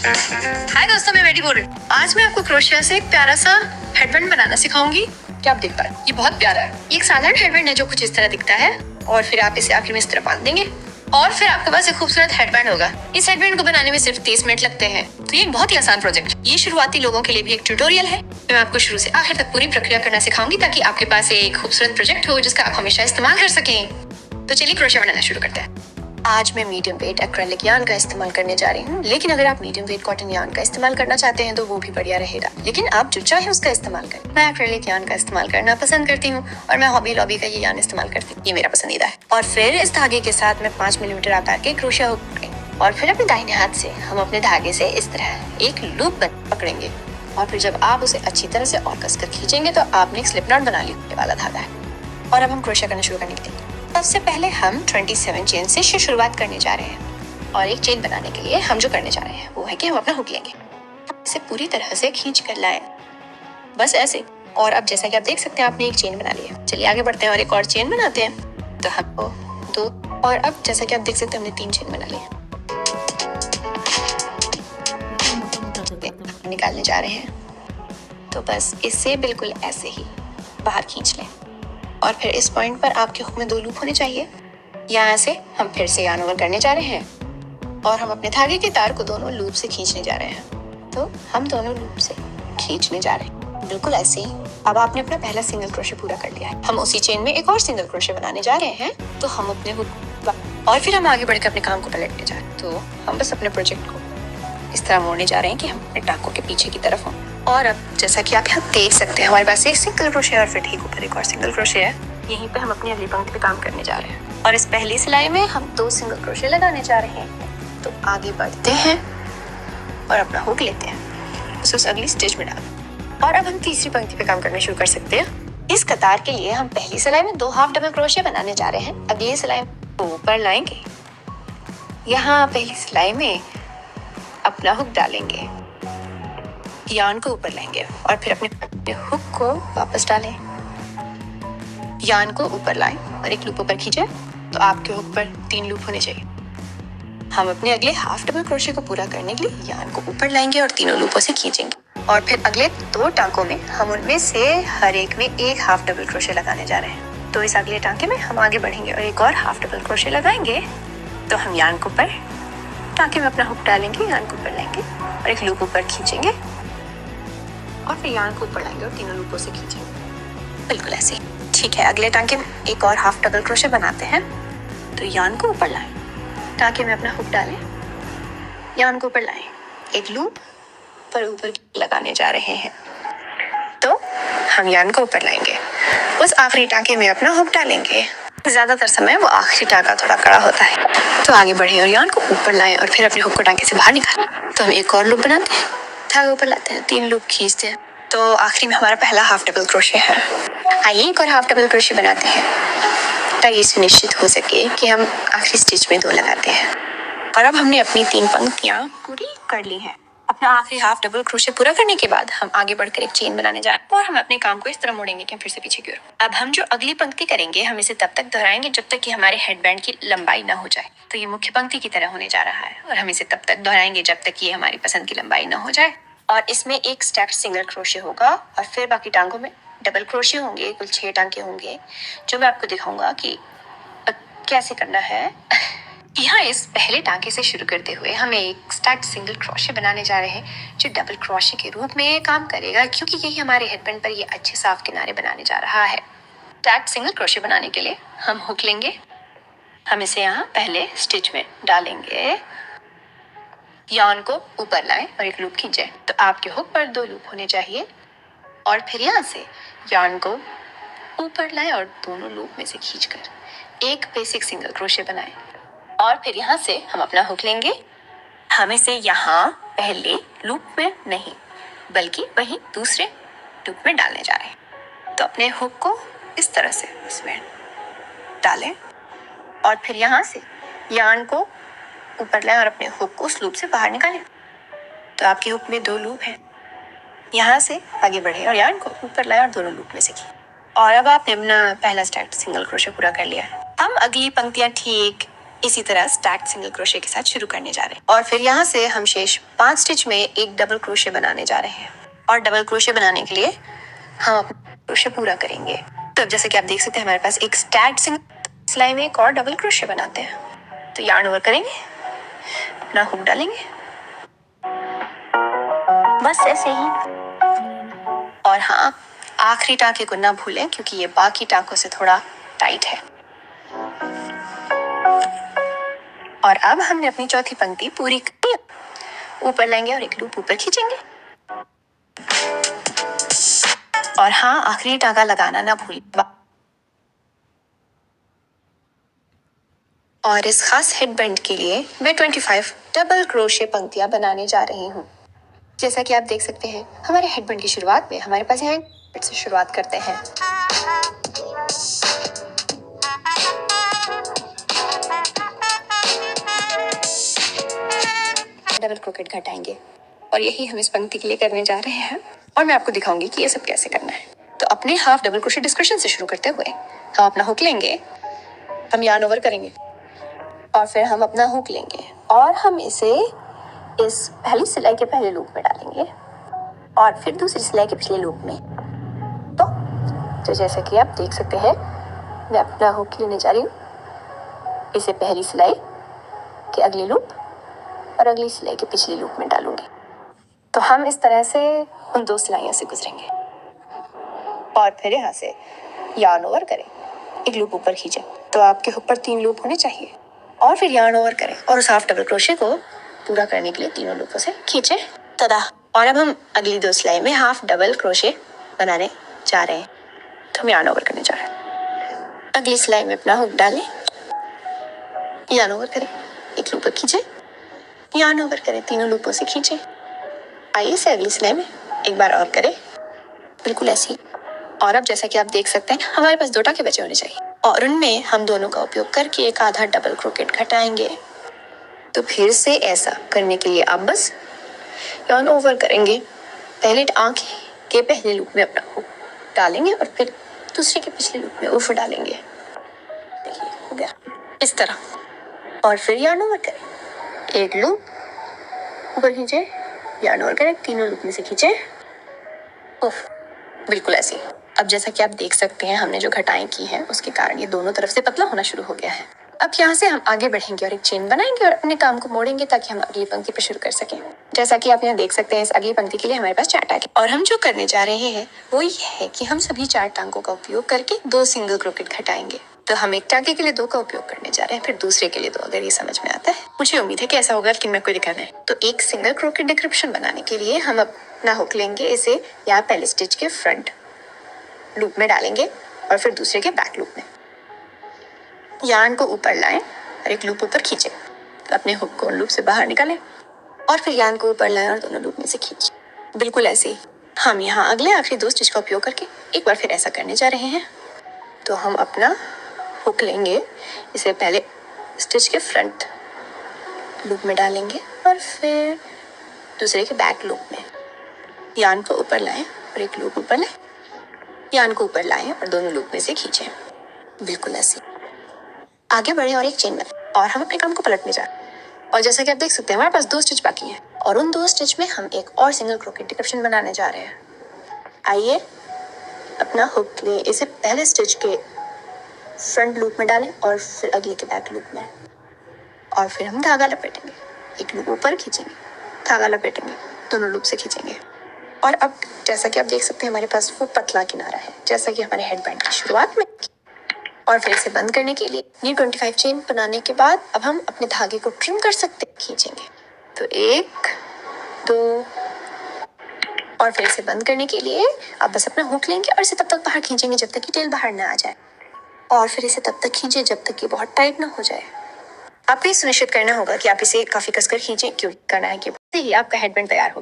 हाय दोस्तों, मैं बेटी बोल रही हूँ। आज मैं आपको क्रोशिया से एक प्यारा सा हेडबैंड बनाना सिखाऊंगी। क्या आप देख पा रहे हैं? ये बहुत प्यारा है। ये एक साधारण हेडबैंड है जो कुछ इस तरह दिखता है और फिर आप इसे आखिर में इस तरह बांध देंगे और फिर आपके पास एक खूबसूरत हेडबैंड होगा। इस हेडबैंड को बनाने में सिर्फ 30 मिनट लगते हैं, तो ये एक बहुत ही आसान प्रोजेक्ट। ये शुरुआती लोगों के लिए भी एक ट्यूटोरियल है। मैं आपको शुरू से आखिर तक पूरी प्रक्रिया करना सिखाऊंगी ताकि आपके पास एक खूबसूरत प्रोजेक्ट हो जिसका आप हमेशा इस्तेमाल कर सकें। तो चलिए क्रोशिया बनाना शुरू करते हैं। आज मैं मीडियम वेट एक्रेलिक यार्न का इस्तेमाल करने जा रही हूँ, लेकिन अगर आप मीडियम वेट कॉटन यार्न का इस्तेमाल करना चाहते हैं तो वो भी बढ़िया रहेगा। लेकिन आप जो चाहे उसका इस्तेमाल करें। मैं एक्रेलिक यार्न का इस्तेमाल करना पसंद करती हूँ और मैं हॉबी लॉबी का ये यार्न इस्तेमाल करती हूँ। ये मेरा पसंदीदा है। और फिर इस धागे के साथ मैं 5 मिलीमीटर आकार के क्रोशिया हुक पकड़ेंगे और फिर अपने दाहिने हाथ से हम अपने धागे से इस तरह एक लूप पकड़ेंगे और फिर जब आप उसे अच्छी तरह से और कसकर खींचेंगे तो आपने एक स्लिप नॉट बना लिया वाला धागा है। और अब हम क्रोशिया करना शुरू करने के लिए सबसे पहले हम 27 चेन से शुरुआत करने जा रहे हैं। और एक चेन बनाने के लिए हम जो करने जा रहे हैं वो है कि हम अपना हुक लेंगे, इसे पूरी तरह से खींच कर लाएं, बस ऐसे। और अब जैसा कि आप देख सकते हैं आपने एक चेन बना ली है। चलिए आगे बढ़ते हैं और एक और चेन बनाते हैं। तो हमको 2 और अब जैसा कि आप देख सकते हैं हमने 3 चेन बना ली है। निकालने जा रहे हैं तो बस इसे बिल्कुल ऐसे ही बाहर खींच लें और फिर इस पॉइंट पर आपके हुक में 2 लूप होने चाहिए। यहाँ से हम फिर से यार्न ओवर करने जा रहे हैं और हम अपने धागे के तार को दोनों लूप से खींचने जा रहे हैं। तो हम दोनों लूप से खींचने जा रहे हैं बिल्कुल ऐसे ही। अब आपने अपना पहला सिंगल क्रोशे पूरा कर लिया है। हम उसी चेन में एक और सिंगल क्रोशे बनाने जा रहे हैं। तो हम अपने हुक और फिर हम आगे बढ़कर अपने काम को पलटने जा रहे हैं। तो हम बस अपने प्रोजेक्ट को इस तरह मोड़ने जा रहे हैं कि हम अपने टांकों के पीछे की तरफ हों। और अब जैसा कि आप यहाँ देख सकते हैं हमारे पास एक सिंगल क्रोशे और फिर ठीक ऊपर एक और सिंगल क्रोशे है। यहीं पे हम अपनी अगली पंक्ति पे काम करने जा रहे हैं और इस पहली सिलाई में हम 2 सिंगल क्रोशे लगाने जा रहे हैं। तो आगे बढ़ते हैं और अपना हुक लेते हैं, उस अगली स्टिच में डालते। और अब हम तीसरी पंक्ति पे काम करना शुरू कर सकते हैं। इस कतार के लिए हम पहली सिलाई में 2 हाफ डबल क्रोशे बनाने जा रहे हैं। अगली सिलाई ऊपर लाएंगे, यहाँ पहली सिलाई में अपना हुक डालेंगे, यार्न को ऊपर लाएंगे और फिर अपने हुक को वापस डालें, यार्न को ऊपर लाएं और एक लूप ऊपर खींचे। तो आपके हुक पर 3 लूप होने चाहिए। हम अपने अगले हाफ डबल क्रोशे को पूरा करने के लिए यार्न को ऊपर लाएंगे और तीनों लूपों से खींचेंगे और फिर अगले 2 टांकों में हम उनमें से हर एक में एक हाफ डबल क्रोशे लगाने जा रहे हैं। तो इस अगले टांके में हम आगे बढ़ेंगे और एक और हाफ डबल क्रोशे लगाएंगे। तो हम यार्न को ऊपर टांके में अपना हुक डालेंगे, यार्न को ऊपर लाएंगे और एक लूप ऊपर खींचेंगे और फिर यार्न को ऊपर लाएंगे और तीनों लूपों से खींचेंगे बिल्कुल ऐसे। ठीक है, अगले टांके में एक और हाफ डबल क्रोशे बनाते हैं। तो यार्न को ऊपर लाएं, टांके में अपना हुक डालें, यार्न को ऊपर लाएं, एक लूप पर ऊपर लगाने जा रहे हैं। तो हम यार्न को ऊपर लाएंगे, उस आखिरी टांके में अपना हुक डालेंगे। ज्यादातर समय वो आखिरी टांका थोड़ा कड़ा होता है। तो आगे बढ़े और यार्न को ऊपर लाएं और फिर अपने हुक को टांके से बाहर निकालें। तो हम एक और लूप बनाते हैं, धागे ऊपर लाते हैं, 3 लूप खींचते हैं। तो आखिरी में हमारा पहला हाफ डबल क्रोशे है। आइए एक और हाफ डबल क्रोशे बनाते हैं ताकि ये सुनिश्चित हो सके कि हम आखिरी स्टिच में 2 लगाते हैं। और अब हमने अपनी 3 पंक्तियां पूरी कर ली हैं। अपना आखिरी हाफ डबल क्रोशे पूरा करने के बाद हम आगे बढ़कर एक चेन बनाने जा रहे हैं और हम अपने काम को इस तरह मोड़ेंगे कि हम फिर से पीछे की ओर। अब हम जो अगली पंक्ति करेंगे हम इसे तब तक दोहराएंगे जब तक कि हमारे हेडबैंड की लंबाई ना हो जाए। तो ये मुख्य पंक्ति की तरह होने जा रहा है और हम इसे तब तक दोहराएंगे जब तक ये हमारी पसंद की लंबाई ना हो जाए। और इसमें एक स्टैक्ड सिंगल क्रोशे होगा और फिर बाकी टांगों में डबल क्रोशे होंगे। कुल 6 टांके होंगे जो मैं आपको दिखाऊंगा कि कैसे करना है। यहाँ इस पहले टांके से शुरू करते हुए हम एक स्टैक्ड सिंगल क्रोशे बनाने जा रहे हैं जो डबल क्रोशे के रूप में काम करेगा, क्योंकि यही हमारे हेडबैंड पर ये अच्छे साफ किनारे बनाने जा रहा है। स्टैक्ड सिंगल क्रोशे बनाने के लिए हम हुक लेंगे, हम इसे यहाँ पहले स्टिच में डालेंगे, यार्न को ऊपर लाएं और एक लूप खींचे। तो आपके हुक पर 2 लूप होने चाहिए और फिर यहाँ से यार्न को ऊपर लाएं और दोनों लूप में से खींचकर एक बेसिक सिंगल क्रोशे बनाएं। और फिर यहाँ से हम अपना हुक लेंगे, हम इसे यहाँ पहले लूप में नहीं बल्कि वहीं दूसरे लूप में डालने जा रहे हैं। तो अपने हुक को इस तरह से इसमें डालें और फिर यहाँ से यार्न को ऊपर लाएं और अपने हुक को उस लूप से बाहर निकालें। तो आपके हुक में 2 लूप हैं, यहाँ से आगे बढ़े और यार्न को ऊपर लाएं और दोनों लूप में से खींचें। और अब आपने अपना पहला स्टैक्ड सिंगल क्रोशे पूरा कर लिया है। हम अगली पंक्तियां ठीक इसी तरह स्टैक्ड सिंगल क्रोशे के साथ शुरू करने जा रहे हैं और फिर यहाँ से हम शेष 5 स्टिच में एक डबल क्रोशे बनाने जा रहे हैं और डबल क्रोशे बनाने के लिए हम अपना क्रोशे पूरा करेंगे। तो जैसे कि आप देख सकते हैं हमारे पास एक स्टैक्ड सिंगल सिलाई में एक और डबल क्रोशे बनाते हैं। तो यार्न ओवर करेंगे, अपना हुक डालेंगे, बस ऐसे ही। और हाँ, आखिरी टाँके को ना भूलें क्योंकि ये बाकी टाँकों से थोड़ा टाइट है। और अब हमने अपनी चौथी पंक्ति पूरी कर ऊपर लेंगे और एक लूप ऊपर खींचेंगे। और हाँ, आखिरी टाँका लगाना ना भूलें। और इस खास हेडबैंड के लिए मैं 25 डबल क्रोशे पंक्तियां बनाने जा रही हूँ। जैसा कि आप देख सकते हैं हमारे हेडबैंड की शुरुआत में हमारे पास यहाँ से शुरुआत करते हैं। डबल क्रोकेट घटाएंगे और यही हम इस पंक्ति के लिए करने जा रहे हैं और मैं आपको दिखाऊंगी कि ये सब कैसे करना है। तो अपने हाफ डबल क्रोशे डिस्क्रिप्शन से शुरू करते हुए हम अपना हुक लेंगे, हम यार्न ओवर करेंगे और फिर हम अपना हुक लेंगे और हम इसे इस पहली सिलाई के पहले लूप में डालेंगे और फिर दूसरी सिलाई के पिछले लूप में। तो जैसा कि आप देख सकते हैं मैं अपना हुक लेने जा रही हूँ, इसे पहली सिलाई के अगले लूप और अगली सिलाई के पिछले लूप में डालूंगी। तो हम इस तरह से उन 2 सिलाइयों से गुजरेंगे और फिर यहाँ से यार्न ओवर करें, एक लूप ऊपर खींचे तो आपके हुक पर 3 लूप होने चाहिए और फिर यार्न ओवर करें और उस हाफ डबल क्रोशे को पूरा करने के लिए तीनों लूपों से खींचे तदा। और अब हम अगली 2 सिलाई में हाफ डबल क्रोशे बनाने जा रहे हैं। तो हम यार्न ओवर करने जा रहे हैं, अगली सिलाई में अपना हुक डालें, यार्न ओवर करें, एक लूप खींचे, यार्न ओवर करें, तीनों लूपों से खींचे। आइए से अगली सिलाई में एक बार और करें, बिल्कुल ऐसी। और अब जैसा कि आप देख सकते हैं हमारे पास 2 टाँके बचे होने चाहिए और उनमें हम दोनों का उपयोग करके एक आधा डबल क्रोकेट घटाएंगे। तो फिर से ऐसा करने के लिए आप बस यार्न ओवर करेंगे, पहले टाँके के पहले लूप में अपना हुक डालेंगे और फिर दूसरे के पिछले लूप में ऊपर डालेंगे। देखिए हो गया इस तरह। और फिर यार्न ओवर करें, एक लूप ऊपर खींचे, यार्न ओवर करें, तीनों लूप में से खींचे, बिल्कुल ऐसे। अब जैसा कि आप देख सकते हैं हमने जो घटाएं की हैं उसके कारण ये दोनों तरफ से पतला होना शुरू हो गया है। अब यहाँ से हम आगे बढ़ेंगे और एक चेन बनाएंगे और अपने काम को मोड़ेंगे ताकि हम अगली पंक्ति पर शुरू कर सकें। जैसा कि आप यहाँ देख सकते हैं इस अगली पंक्ति के लिए हमारे पास 4 टाँके और हम जो करने जा रहे हैं वो ये है कि हम सभी 4 टाँकों का उपयोग करके 2 सिंगल क्रोकेट घटाएंगे। तो हम एक टाँके के लिए 2 का उपयोग करने जा रहे हैं, फिर दूसरे के लिए 2। अगर ये समझ में आता है, मुझे उम्मीद है कि ऐसा होगा, लेकिन मैं कोई दिखाना है। तो एक सिंगल क्रोकेट डिक्रिप्शन बनाने के लिए हम अपना हुक लेंगे, इसे यहाँ पहले स्टिच के फ्रंट लूप में डालेंगे और फिर दूसरे के बैक लूप में। यार्न को ऊपर लाएं और एक लूप ऊपर खींचे, तो अपने हुक को लूप से बाहर निकालें और फिर यार्न को ऊपर लाएं और दोनों लूप में से खींचें। बिल्कुल ऐसे ही हम यहाँ अगले आखिरी 2 स्टिच का उपयोग करके एक बार फिर ऐसा करने जा रहे हैं। तो हम अपना हुक लेंगे, इसे पहले स्टिच के फ्रंट लूप में डालेंगे और फिर दूसरे के बैक लूप में। यार्न को ऊपर लाएं और एक लूप ऊपर लें, यार्न को ऊपर लाएं और दोनों लूप में से खींचें। बिल्कुल ऐसे आगे बढ़े और एक चेन बनाएं और हम अपने काम को पलटने जा रहे हैं। और जैसा कि आप देख सकते हैं हमारे पास 2 स्टिच बाकी हैं और उन 2 स्टिच में हम एक और सिंगल क्रोकेट डिक्रिप्शन बनाने जा रहे हैं। आइए अपना हुक ले, इसे पहले स्टिच के फ्रंट लूप में डालें और फिर अगले के बैक लूप में और फिर हम धागा लपेटेंगे, एक लूप ऊपर खींचेंगे, धागा लपेटेंगे, दोनों लूप से खींचेंगे। और अब जैसा कि आप देख सकते हैं हमारे पास वो पतला किनारा है जैसा कि हमारे हेडबैंड की शुरुआत में। और फिर इसे बंद करने के लिए ये 25 चेन बनाने के बाद अब हम अपने धागे को ट्रिम कर सकते हैं, खींचेंगे। तो 1 2 और फिर इसे बंद करने के लिए आप बस अपना हुक लेंगे और इसे तब तक बाहर खींचेंगे जब तक कि टेल बाहर ना आ जाए और फिर इसे तब तक खींचे जब तक कि बहुत टाइट ना हो जाए। आपको ये सुनिश्चित करना होगा कि आप इसे काफी कसकर खींचें, क्यों करना है कि आपका हेडबैंड तैयार हो गया।